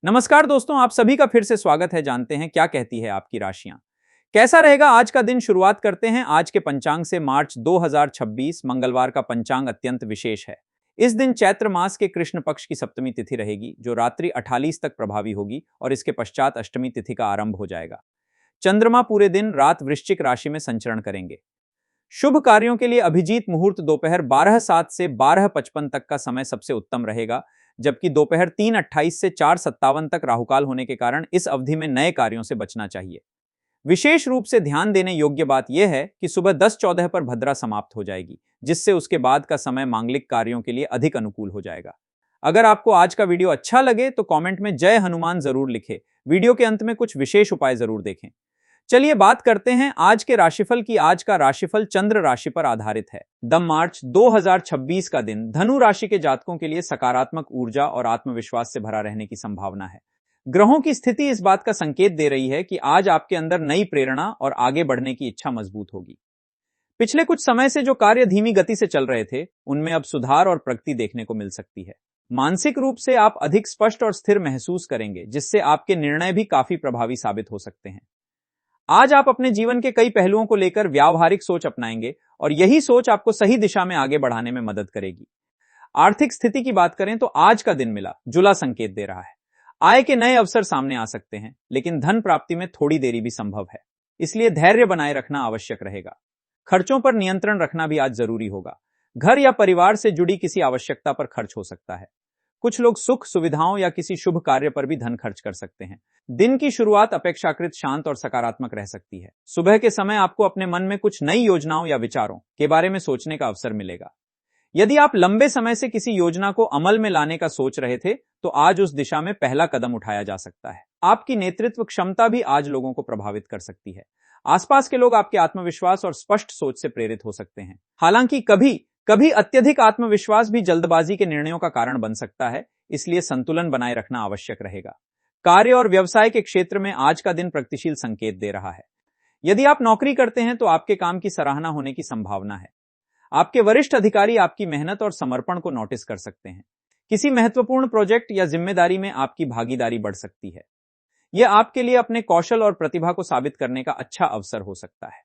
नमस्कार दोस्तों, आप सभी का फिर से स्वागत है। जानते हैं क्या कहती है आपकी राशियां। कैसा रहेगा आज का दिन। शुरुआत करते हैं आज के पंचांग से। मार्च 2026 मंगलवार का पंचांग अत्यंत विशेष है। इस दिन चैत्र मास के कृष्ण पक्ष की सप्तमी तिथि रहेगी, जो रात्रि 48 तक प्रभावी होगी और इसके पश्चात अष्टमी तिथि का आरंभ हो जाएगा। चंद्रमा पूरे दिन रात वृश्चिक राशि में संचरण करेंगे। शुभ कार्यों के लिए अभिजीत मुहूर्त दोपहर 12:07 से 12:55 तक का समय सबसे उत्तम रहेगा, जबकि दोपहर 3:28 से 4:57 तक राहुकाल होने के कारण इस अवधि में नए कार्यों से बचना चाहिए। विशेष रूप से ध्यान देने योग्य बात यह है कि सुबह 10:14 पर भद्रा समाप्त हो जाएगी, जिससे उसके बाद का समय मांगलिक कार्यों के लिए अधिक अनुकूल हो जाएगा। अगर आपको आज का वीडियो अच्छा लगे तो कमेंट में जय हनुमान जरूर लिखें। वीडियो के अंत में कुछ विशेष उपाय जरूर देखें। चलिए बात करते हैं आज के राशिफल की। आज का राशिफल चंद्र राशि पर आधारित है। 10 मार्च 2026 का दिन धनु राशि के जातकों के लिए सकारात्मक ऊर्जा और आत्मविश्वास से भरा रहने की संभावना है। ग्रहों की स्थिति इस बात का संकेत दे रही है कि आज आपके अंदर नई प्रेरणा और आगे बढ़ने की इच्छा मजबूत होगी। पिछले कुछ समय से जो कार्य धीमी गति से चल रहे थे, उनमें अब सुधार और प्रगति देखने को मिल सकती है। मानसिक रूप से आप अधिक स्पष्ट और स्थिर महसूस करेंगे, जिससे आपके निर्णय भी काफी प्रभावी साबित हो सकते हैं। आज आप अपने जीवन के कई पहलुओं को लेकर व्यावहारिक सोच अपनाएंगे और यही सोच आपको सही दिशा में आगे बढ़ाने में मदद करेगी। आर्थिक स्थिति की बात करें तो आज का दिन मिला जुला संकेत दे रहा है। आय के नए अवसर सामने आ सकते हैं, लेकिन धन प्राप्ति में थोड़ी देरी भी संभव है, इसलिए धैर्य बनाए रखना आवश्यक रहेगा। खर्चों पर नियंत्रण रखना भी आज जरूरी होगा। घर या परिवार से जुड़ी किसी आवश्यकता पर खर्च हो सकता है। कुछ लोग सुख सुविधाओं या किसी शुभ कार्य पर भी धन खर्च कर सकते हैं। दिन की शुरुआत अपेक्षाकृत शांत और सकारात्मक रह सकती है। सुबह के समय आपको अपने मन में कुछ नई योजनाओं या विचारों के बारे में सोचने का अवसर मिलेगा। यदि आप लंबे समय से किसी योजना को अमल में लाने का सोच रहे थे, तो आज उस दिशा में पहला कदम उठाया जा सकता है। आपकी नेतृत्व क्षमता भी आज लोगों को प्रभावित कर सकती है। आसपास के लोग आपके आत्मविश्वास और स्पष्ट सोच से प्रेरित हो सकते हैं। हालांकि कभी अत्यधिक आत्मविश्वास भी जल्दबाजी के निर्णयों का कारण बन सकता है, इसलिए संतुलन बनाए रखना आवश्यक रहेगा। कार्य और व्यवसाय के क्षेत्र में आज का दिन प्रगतिशील संकेत दे रहा है। यदि आप नौकरी करते हैं तो आपके काम की सराहना होने की संभावना है। आपके वरिष्ठ अधिकारी आपकी मेहनत और समर्पण को नोटिस कर सकते हैं। किसी महत्वपूर्ण प्रोजेक्ट या जिम्मेदारी में आपकी भागीदारी बढ़ सकती है। यह आपके लिए अपने कौशल और प्रतिभा को साबित करने का अच्छा अवसर हो सकता है।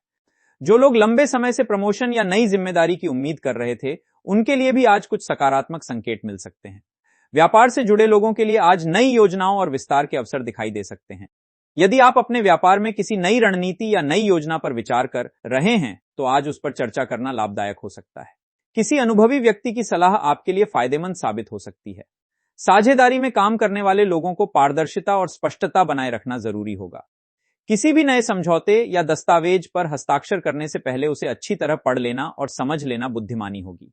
जो लोग लंबे समय से प्रमोशन या नई जिम्मेदारी की उम्मीद कर रहे थे, उनके लिए भी आज कुछ सकारात्मक संकेत मिल सकते हैं। व्यापार से जुड़े लोगों के लिए आज नई योजनाओं और विस्तार के अवसर दिखाई दे सकते हैं। यदि आप अपने व्यापार में किसी नई रणनीति या नई योजना पर विचार कर रहे हैं, तो आज उस पर चर्चा करना लाभदायक हो सकता है। किसी अनुभवी व्यक्ति की सलाह आपके लिए फायदेमंद साबित हो सकती है। साझेदारी में काम करने वाले लोगों को पारदर्शिता और स्पष्टता बनाए रखना जरूरी होगा। किसी भी नए समझौते या दस्तावेज पर हस्ताक्षर करने से पहले उसे अच्छी तरह पढ़ लेना और समझ लेना बुद्धिमानी होगी।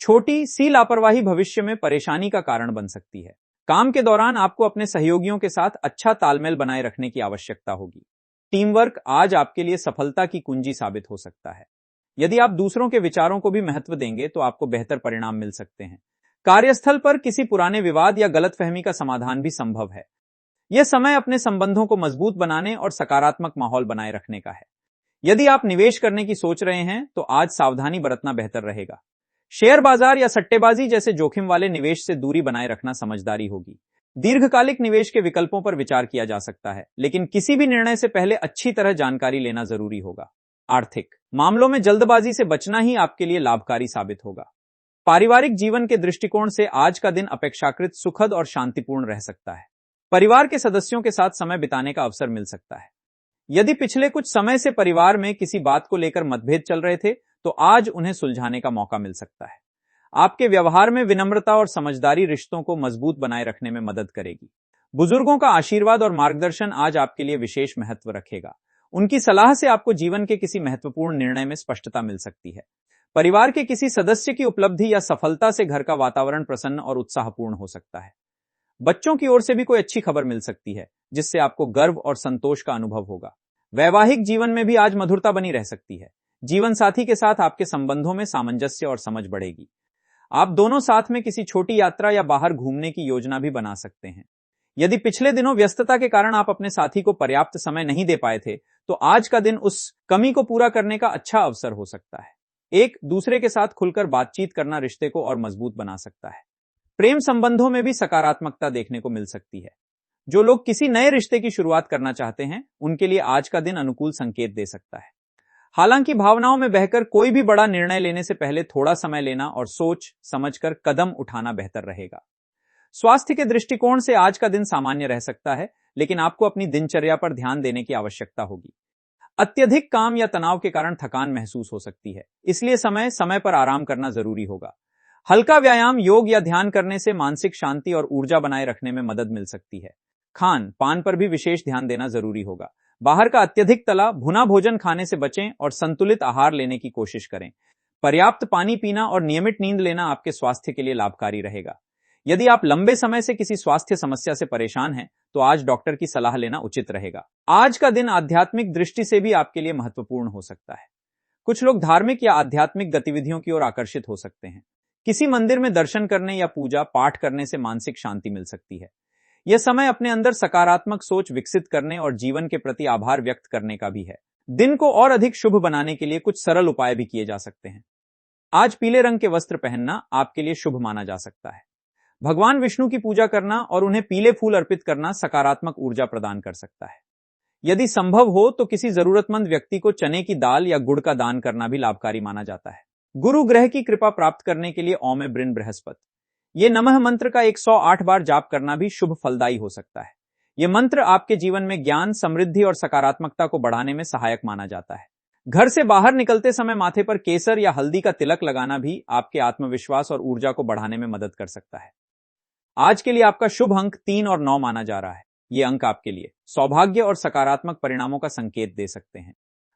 छोटी सी लापरवाही भविष्य में परेशानी का कारण बन सकती है। काम के दौरान आपको अपने सहयोगियों के साथ अच्छा तालमेल बनाए रखने की आवश्यकता होगी। टीम वर्क आज आपके लिए सफलता की कुंजी साबित हो सकता है। यदि आप दूसरों के विचारों को भी महत्व देंगे तो आपको बेहतर परिणाम मिल सकते हैं। कार्यस्थल पर किसी पुराने विवाद या गलतफहमी का समाधान भी संभव है। यह समय अपने संबंधों को मजबूत बनाने और सकारात्मक माहौल बनाए रखने का है। यदि आप निवेश करने की सोच रहे हैं तो आज सावधानी बरतना बेहतर रहेगा। शेयर बाजार या सट्टेबाजी जैसे जोखिम वाले निवेश से दूरी बनाए रखना समझदारी होगी। दीर्घकालिक निवेश के विकल्पों पर विचार किया जा सकता है, लेकिन किसी भी निर्णय से पहले अच्छी तरह जानकारी लेना जरूरी होगा। आर्थिक मामलों में जल्दबाजी से बचना ही आपके लिए लाभकारी साबित होगा। पारिवारिक जीवन के दृष्टिकोण से आज का दिन अपेक्षाकृत सुखद और शांतिपूर्ण रह सकता है। परिवार के सदस्यों के साथ समय बिताने का अवसर मिल सकता है। यदि पिछले कुछ समय से परिवार में किसी बात को लेकर मतभेद चल रहे थे, तो आज उन्हें सुलझाने का मौका मिल सकता है। आपके व्यवहार में विनम्रता और समझदारी रिश्तों को मजबूत बनाए रखने में मदद करेगी। बुजुर्गों का आशीर्वाद और मार्गदर्शन आज आपके लिए विशेष महत्व रखेगा। उनकी सलाह से आपको जीवन के किसी महत्वपूर्ण निर्णय में स्पष्टता मिल सकती है। परिवार के किसी सदस्य की उपलब्धि या सफलता से घर का वातावरण प्रसन्न और उत्साहपूर्ण हो सकता है। बच्चों की ओर से भी कोई अच्छी खबर मिल सकती है, जिससे आपको गर्व और संतोष का अनुभव होगा। वैवाहिक जीवन में भी आज मधुरता बनी रह सकती है। जीवन साथी के साथ आपके संबंधों में सामंजस्य और समझ बढ़ेगी। आप दोनों साथ में किसी छोटी यात्रा या बाहर घूमने की योजना भी बना सकते हैं। यदि पिछले दिनों व्यस्तता के कारण आप अपने साथी को पर्याप्त समय नहीं दे पाए थे, तो आज का दिन उस कमी को पूरा करने का अच्छा अवसर हो सकता है। एक दूसरे के साथ खुलकर बातचीत करना रिश्ते को और मजबूत बना सकता है। प्रेम संबंधों में भी सकारात्मकता देखने को मिल सकती है। जो लोग किसी नए रिश्ते की शुरुआत करना चाहते हैं, उनके लिए आज का दिन अनुकूल संकेत दे सकता है। हालांकि भावनाओं में बहकर कोई भी बड़ा निर्णय लेने से पहले थोड़ा समय लेना और सोच समझकर कदम उठाना बेहतर रहेगा। स्वास्थ्य के दृष्टिकोण से आज का दिन सामान्य रह सकता है, लेकिन आपको अपनी दिनचर्या पर ध्यान देने की आवश्यकता होगी। अत्यधिक काम या तनाव के कारण थकान महसूस हो सकती है, इसलिए समय समय पर आराम करना जरूरी होगा। हल्का व्यायाम, योग या ध्यान करने से मानसिक शांति और ऊर्जा बनाए रखने में मदद मिल सकती है। खान पान पर भी विशेष ध्यान देना जरूरी होगा। बाहर का अत्यधिक तला भुना भोजन खाने से बचें और संतुलित आहार लेने की कोशिश करें। पर्याप्त पानी पीना और नियमित नींद लेना आपके स्वास्थ्य के लिए लाभकारी रहेगा। यदि आप लंबे समय से किसी स्वास्थ्य समस्या से परेशान हैं, तो आज डॉक्टर की सलाह लेना उचित रहेगा। आज का दिन आध्यात्मिक दृष्टि से भी आपके लिए महत्वपूर्ण हो सकता है। कुछ लोग धार्मिक या आध्यात्मिक गतिविधियों की ओर आकर्षित हो सकते हैं। किसी मंदिर में दर्शन करने या पूजा पाठ करने से मानसिक शांति मिल सकती है। यह समय अपने अंदर सकारात्मक सोच विकसित करने और जीवन के प्रति आभार व्यक्त करने का भी है। दिन को और अधिक शुभ बनाने के लिए कुछ सरल उपाय भी किए जा सकते हैं। आज पीले रंग के वस्त्र पहनना आपके लिए शुभ माना जा सकता है। भगवान विष्णु की पूजा करना और उन्हें पीले फूल अर्पित करना सकारात्मक ऊर्जा प्रदान कर सकता है। यदि संभव हो तो किसी जरूरतमंद व्यक्ति को चने की दाल या गुड़ का दान करना भी लाभकारी माना जाता है। गुरु ग्रह की कृपा प्राप्त करने के लिए ओम ब्रिन बृहस्पति ये नमः मंत्र का 108 बार जाप करना भी शुभ फलदायी हो सकता है। यह मंत्र आपके जीवन में ज्ञान, समृद्धि और सकारात्मकता को बढ़ाने में सहायक माना जाता है। घर से बाहर निकलते समय माथे पर केसर या हल्दी का तिलक लगाना भी आपके आत्मविश्वास और ऊर्जा को बढ़ाने में मदद कर सकता है। आज के लिए आपका शुभ अंक 3 और 9 माना जा रहा है। ये अंक आपके लिए सौभाग्य और सकारात्मक परिणामों का संकेत दे सकते हैं।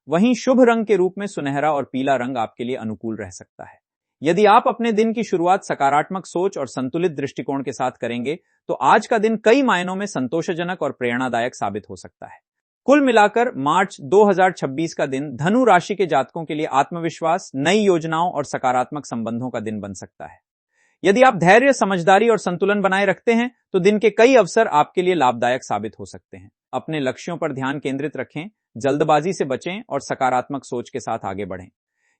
वहीं शुभ रंग के रूप में सुनहरा और पीला रंग आपके लिए अनुकूल रह सकता है। यदि आप अपने दिन की शुरुआत सकारात्मक सोच और संतुलित दृष्टिकोण के साथ करेंगे, तो आज का दिन कई मायनों में संतोषजनक और प्रेरणादायक साबित हो सकता है। कुल मिलाकर मार्च 2026 का दिन धनु राशि के जातकों के लिए आत्मविश्वास, नई योजनाओं और सकारात्मक संबंधों का दिन बन सकता है। यदि आप धैर्य, समझदारी और संतुलन बनाए रखते हैं, तो दिन के कई अवसर आपके लिए लाभदायक साबित हो सकते हैं। अपने लक्ष्यों पर ध्यान केंद्रित रखें, जल्दबाजी से बचें और सकारात्मक सोच के साथ आगे बढ़ें।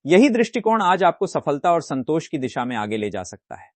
यही दृष्टिकोण आज आपको सफलता और संतोष की दिशा में आगे ले जा सकता है।